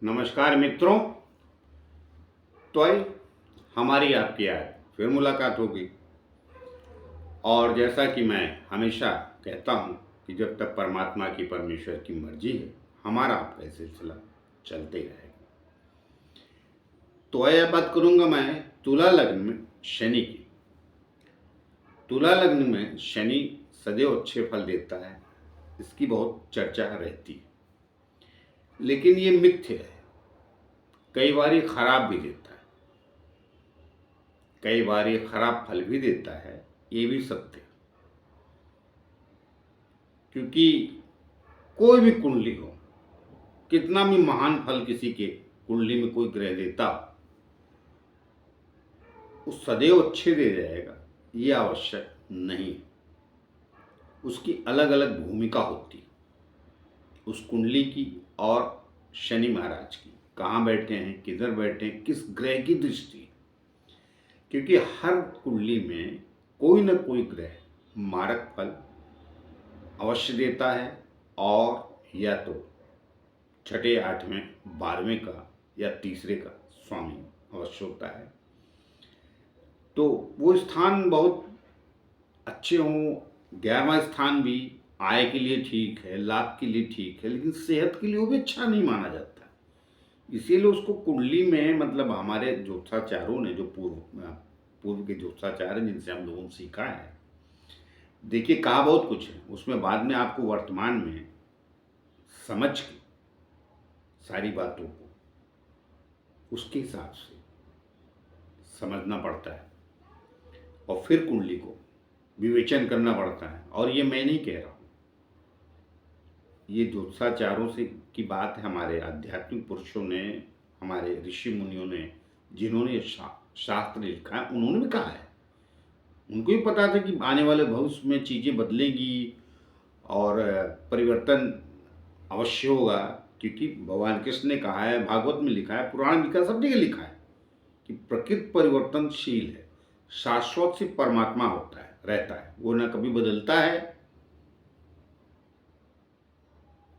नमस्कार मित्रों। तो आई हमारी आपकी आज फिर मुलाकात होगी। और जैसा कि मैं हमेशा कहता हूँ कि जब तक परमात्मा की परमेश्वर की मर्जी है, हमारा आपका सिलसिला चलते ही रहेगा। तो यह बात करूँगा मैं तुला लग्न में शनि की। तुला लग्न में शनि सदैव अच्छे फल देता है, इसकी बहुत चर्चा रहती है, लेकिन ये मिथ्य है। कई बार ये खराब भी देता है, कई बार ये खराब फल भी देता है, ये भी सत्य है। क्योंकि कोई भी कुंडली हो, कितना भी महान फल किसी के कुंडली में कोई ग्रह देता, वो सदैव अच्छे दे जाएगा ये आवश्यक नहीं। उसकी अलग अलग भूमिका होती है उस कुंडली की और शनि महाराज की, कहाँ बैठे हैं, किधर बैठे हैं, किस ग्रह की दृष्टि है। क्योंकि हर कुंडली में कोई न कोई ग्रह मारक फल अवश्य देता है, और या तो छठे, आठवें, 12वें का या तीसरे का स्वामी अवश्य होता है। तो वो स्थान बहुत अच्छे हों। 11वां स्थान भी आय के लिए ठीक है, लाभ के लिए ठीक है, लेकिन सेहत के लिए वो भी अच्छा नहीं माना जाता। इसीलिए उसको कुंडली में, मतलब हमारे ज्योतिषाचार्यों ने, जो पूर्व के ज्योतिषाचार्य हैं जिनसे हम लोगों ने सीखा है, देखिए कहा बहुत कुछ है उसमें, बाद में आपको वर्तमान में समझ के सारी बातों को उसके हिसाब से समझना पड़ता है और फिर कुंडली को विवेचन करना पड़ता है। और ये मैं नहीं कह रहा हूँ, ये ज्योतिषाचार्यों से की बात है। हमारे आध्यात्मिक पुरुषों ने, हमारे ऋषि मुनियों ने, जिन्होंने शास्त्र लिखा है, उन्होंने भी कहा है। उनको भी पता था कि आने वाले भविष्य में चीज़ें बदलेंगी और परिवर्तन अवश्य होगा। क्योंकि भगवान कृष्ण ने कहा है, भागवत में लिखा है, पुराण में लिखा है, सब जगह लिखा है कि प्रकृति परिवर्तनशील है, शाश्वत से परमात्मा होता है, रहता है, वो न कभी बदलता है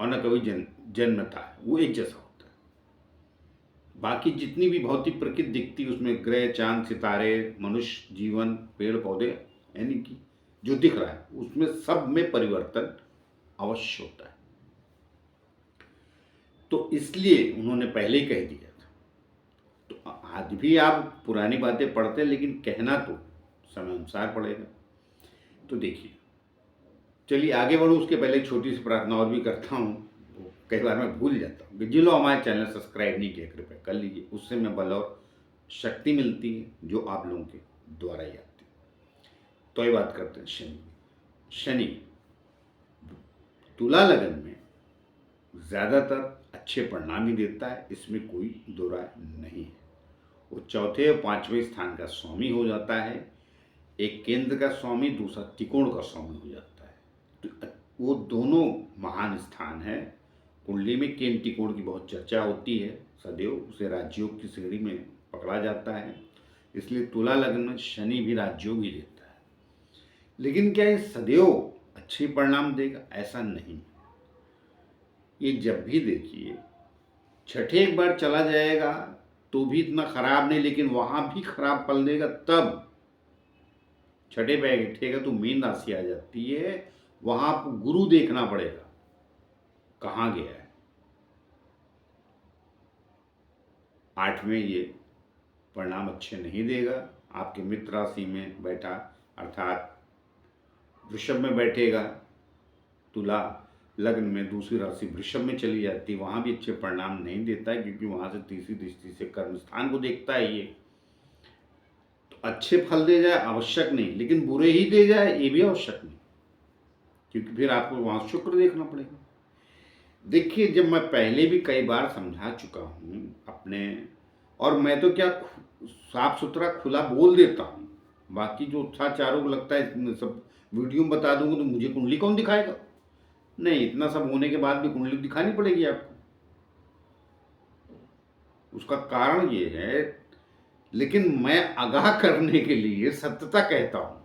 और न कभी जन्मता है, वो एक जैसा होता है। बाकी जितनी भी भौतिक प्रकृति दिखती है उसमें ग्रह, चांद, सितारे, मनुष्य, जीवन, पेड़ पौधे, यानी कि जो दिख रहा है उसमें सब में परिवर्तन अवश्य होता है। तो इसलिए उन्होंने पहले ही कह दिया था। तो आज भी आप पुरानी बातें पढ़ते हैं, लेकिन कहना तो समय अनुसार पड़ेगा। तो देखिए, चलिए आगे बढ़ूँ उसके पहले छोटी सी प्रार्थना और भी करता हूँ। कई बार मैं भूल जाता हूँ कि जिन लोग हमारे चैनल सब्सक्राइब नहीं किया, कृपया कर लीजिए, उससे मैं बल और शक्ति मिलती है जो आप लोगों के द्वारा ही आती है। तो ये बात करते हैं शनि। शनि तुला लगन में ज़्यादातर अच्छे परिणाम ही देता है, इसमें कोई दो राय नहीं है। वो चौथे और 5वें स्थान का स्वामी हो जाता है। एक केंद्र का स्वामी, दूसरा त्रिकोण का स्वामी हो जाता है। तो वो दोनों महान स्थान है। कुंडली में केंद्र त्रिकोण की बहुत चर्चा होती है, सदैव उसे राजयोग की श्रेणी में पकड़ा जाता है। इसलिए तुला लग्न में शनि भी राजयोग ही देता है। लेकिन क्या ये सदैव अच्छे परिणाम देगा? ऐसा नहीं। ये जब भी देखिए, छठे एक बार चला जाएगा तो भी इतना खराब नहीं, लेकिन वहां भी खराब फल देगा। तब छठे पे बैठेगा तो मीन राशि आ जाती है, वहां आपको गुरु देखना पड़ेगा कहाँ गया है। 8वें ये परिणाम अच्छे नहीं देगा। आपके मित्र राशि में बैठा, अर्थात वृषभ में बैठेगा, तुला लग्न में दूसरी राशि वृषभ में चली जाती है, वहाँ भी अच्छे परिणाम नहीं देता है, क्योंकि वहाँ से तीसरी दृष्टि से कर्म स्थान को देखता है ये। तो अच्छे फल दे जाए आवश्यक नहीं, लेकिन बुरे ही दे जाए ये भी आवश्यक नहीं, क्योंकि फिर आपको वहाँ शुक्र देखना पड़ेगा। देखिए, जब मैं पहले भी कई बार समझा चुका हूँ अपने, और मैं तो क्या साफ सुथरा खुला बोल देता हूँ। बाकी जो चारों को लगता है सब वीडियो में बता दूंगा तो मुझे कुंडली कौन दिखाएगा? नहीं, इतना सब होने के बाद भी कुंडली दिखानी पड़ेगी आपको। उसका कारण ये है, लेकिन मैं आगाह करने के लिए सत्यता कहता हूँ।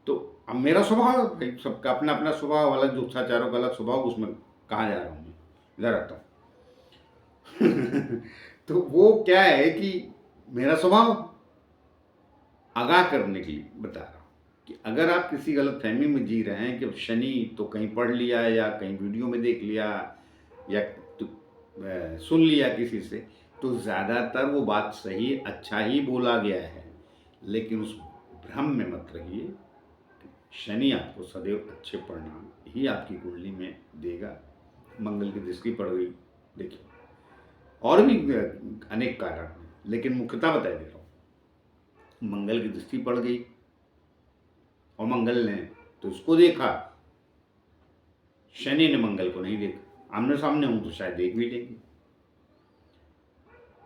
तो अब मेरा स्वभाव भाई, सबका अपना अपना स्वभाव, अलग ज्योतिषाचार्यों का अलग स्वभाव, उसमें कहाँ जा रहा हूँ मैं, इधर आता हूँ। तो वो क्या है कि मेरा स्वभाव आगाह करने के लिए बता रहा हूँ कि अगर आप किसी गलत फहमी में जी रहे हैं कि अब शनि तो कहीं पढ़ लिया या कहीं वीडियो में देख लिया या तो सुन लिया किसी से, तो ज़्यादातर वो बात सही अच्छा ही बोला गया है, लेकिन उस भ्रम में मत रहिए। शनि आपको सदैव अच्छे परिणाम ही आपकी कुंडली में देगा। मंगल की दृष्टि पड़ गई, देखिए और भी अनेक कारण हैं, लेकिन मुख्यतः बता दे रहा हूँ। मंगल की दृष्टि पड़ गई और मंगल ने तो उसको देखा, शनि ने मंगल को नहीं देखा। आमने सामने हूं तो शायद देख भी लेंगे,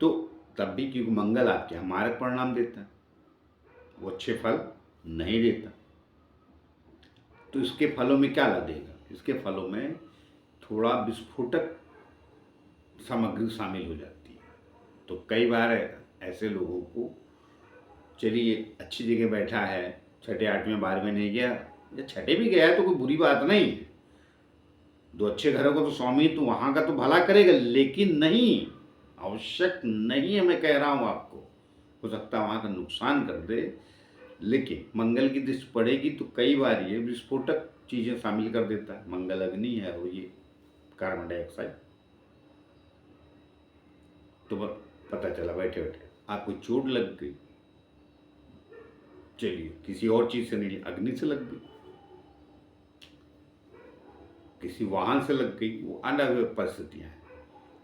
तो तब भी क्योंकि मंगल आपके यहाँ मारक परिणाम देता है, वो अच्छे फल नहीं देता। तो इसके फलों में क्या ला देगा? इसके फलों में थोड़ा विस्फोटक सामग्री शामिल हो जाती है। तो कई बार ऐसे लोगों को, चलिए अच्छी जगह बैठा है, छठे आठवें 12वें नहीं गया या छठे भी गया है तो कोई बुरी बात नहीं है, दो अच्छे घरों को तो स्वामी तो वहाँ का तो भला करेगा, लेकिन नहीं, आवश्यक नहीं है। मैं कह रहा हूँ आपको, हो सकता है वहाँ का नुकसान कर दे, लेकिन मंगल की दृष्टि पड़ेगी तो कई बार ये विस्फोटक चीज़ें शामिल कर देता है। मंगल अग्नि है और ये कार्बन डाइऑक्साइड। तो पता चला बैठे बैठे आपको चोट लग गई, चलिए किसी और चीज़ से नहीं, अग्नि से लग गई, किसी वाहन से लग गई, वो अलग परिस्थितियाँ हैं।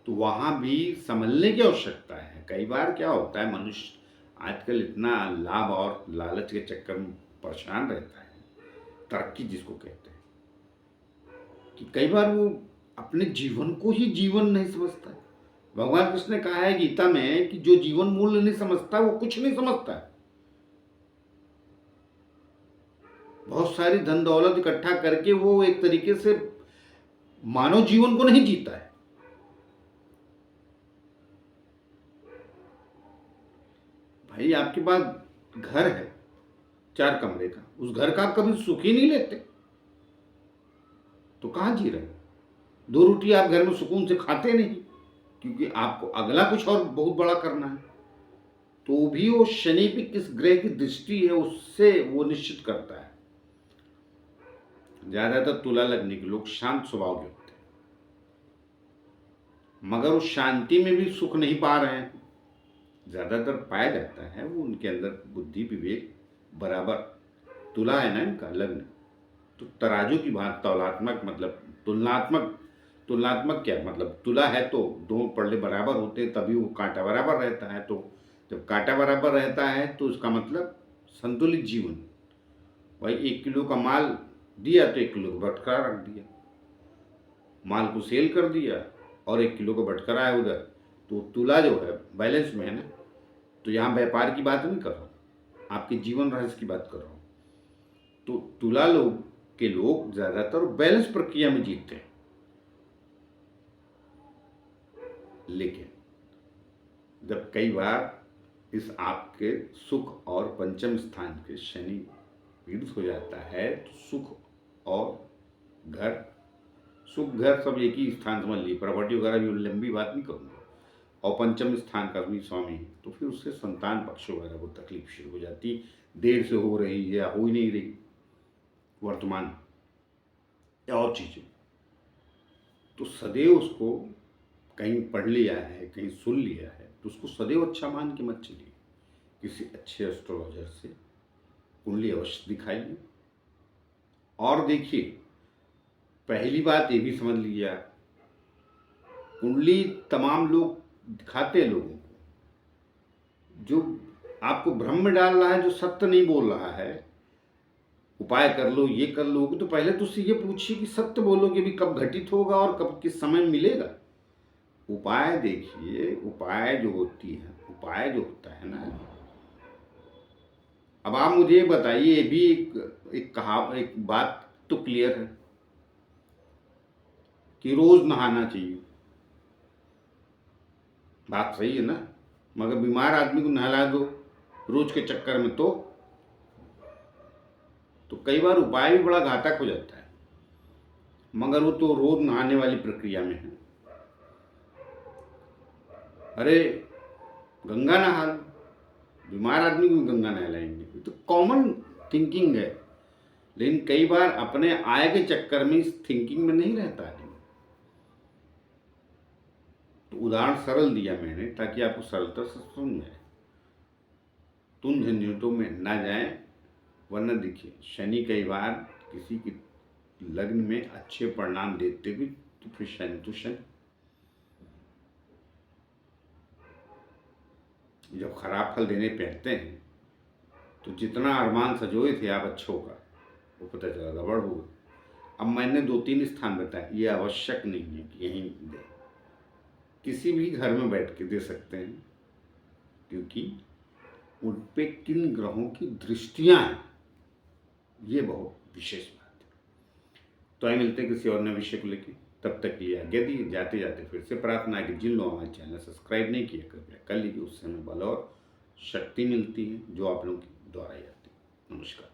तो वहाँ भी संभलने की आवश्यकता है। कई बार क्या होता है, मनुष्य आजकल इतना लाभ और लालच के चक्कर में परेशान रहता है, तरक्की जिसको कहते हैं, कि कई बार वो अपने जीवन को ही जीवन नहीं समझता है। भगवान कृष्ण ने कहा है गीता में कि जो जीवन मूल्य नहीं समझता वो कुछ नहीं समझता है। बहुत सारी धन दौलत इकट्ठा करके वो एक तरीके से मानव जीवन को नहीं जीता है। भाई आपके पास घर है 4 कमरे का, उस घर का आप कभी सुख ही नहीं लेते तो कहाँ जी रहे? 2 रोटी आप घर में सुकून से खाते नहीं, क्योंकि आपको अगला कुछ और बहुत बड़ा करना है। तो भी वो शनि पे किस ग्रह की दृष्टि है उससे वो निश्चित करता है। ज्यादातर तुला लगने के लोग शांत स्वभाव के होते हैं, मगर उस शांति में भी सुख नहीं पा रहे हैं। ज्यादातर पाया जाता है वो उनके अंदर बुद्धि विवेक बराबर। तुला है ना इनका लग्न, तो तराजू की बात तौलात्मक मतलब तुलनात्मक, तुलनात्मक क्या मतलब, तुला है तो दो पल्ले बराबर होते हैं तभी वो कांटा बराबर रहता है। तो जब कांटा बराबर रहता है तो उसका मतलब संतुलित जीवन। भाई 1 किलो का माल दिया तो 1 किलो का बटखरा रख दिया, माल को सेल कर दिया और 1 किलो का बटखरा है उधर, तो तुला जो है बैलेंस में है ना। तो यहाँ व्यापार की बात नहीं कर रहा हूँ, आपके जीवन रहस्य की बात कर रहा हूँ। तो तुला लोग के लोग ज्यादातर बैलेंस प्रक्रिया में जीतते हैं, लेकिन जब कई बार इस आपके सुख और पंचम स्थान के शनि विरुद्ध हो जाता है तो सुख और घर, सुख घर सब एक ही स्थान समझ लीजिए, प्रॉपर्टी वगैरह भी लंबी बात नहीं करूँगा, और पंचम स्थान का भी स्वामी है, तो फिर उससे संतान पक्ष वगैरह को तकलीफ शुरू हो जाती, देर से हो रही है या हो ही नहीं रही वर्तमान या और चीज़ें। तो सदैव उसको कहीं पढ़ लिया है कहीं सुन लिया है तो उसको सदैव अच्छा मान के मत चलिए। किसी अच्छे एस्ट्रोलॉजर से कुंडली अवश्य दिखाइए। और देखिए, पहली बात ये भी समझ लीजिए आप, कुंडली तमाम लोग दिखाते हैं लोगों को, जो आपको भ्रम में डाल रहा है, जो सत्य नहीं बोल रहा है, उपाय कर लो ये कर लो, तो पहले तो उससे ये पूछिए कि सत्य बोलोगे भी कब घटित होगा और कब किस समय मिलेगा। उपाय देखिए, उपाय जो होती है, उपाय जो होता है ना, अब आप मुझे बताइए, ये भी एक बात तो क्लियर है कि रोज नहाना चाहिए, बात सही है ना, मगर बीमार आदमी को नहला दो रोज के चक्कर में तो कई बार उपाय भी बड़ा घातक हो जाता है, मगर वो तो रोज नहाने वाली प्रक्रिया में है। अरे गंगा नहा लो, बीमार आदमी को गंगा नहलाएंगे, ये तो कॉमन थिंकिंग है। लेकिन कई बार अपने आय के चक्कर में इस थिंकिंग में नहीं रहता है। तो उदाहरण सरल दिया मैंने ताकि आपको सरलता से समझ में आए। तुम झंझटों में ना जाए, वरना देखिए शनि कई बार किसी की लग्न में अच्छे परिणाम देते भी तो फिर शनि तो शनि, जब खराब फल देने पे आते हैं तो जितना अरमान सजोए थे आप अच्छों का, वो पता चला गड़बड़ हो गई। अब मैंने 2-3 स्थान बताए, ये आवश्यक नहीं है कि यहीं दे, किसी भी घर में बैठ के दे सकते हैं, क्योंकि उन पे किन ग्रहों की दृष्टियां हैं, ये बहुत विशेष बात है। तो आइए मिलते हैं किसी और नए विषय को लेकर, तब तक के लिए आज्ञा दी। जाते जाते फिर से प्रार्थना है कि जिन लोगों ने चैनल सब्सक्राइब नहीं किया कृपया कर लीजिए, उससे हमें बल और शक्ति मिलती है जो आप लोगों के द्वारा ही आती है। नमस्कार।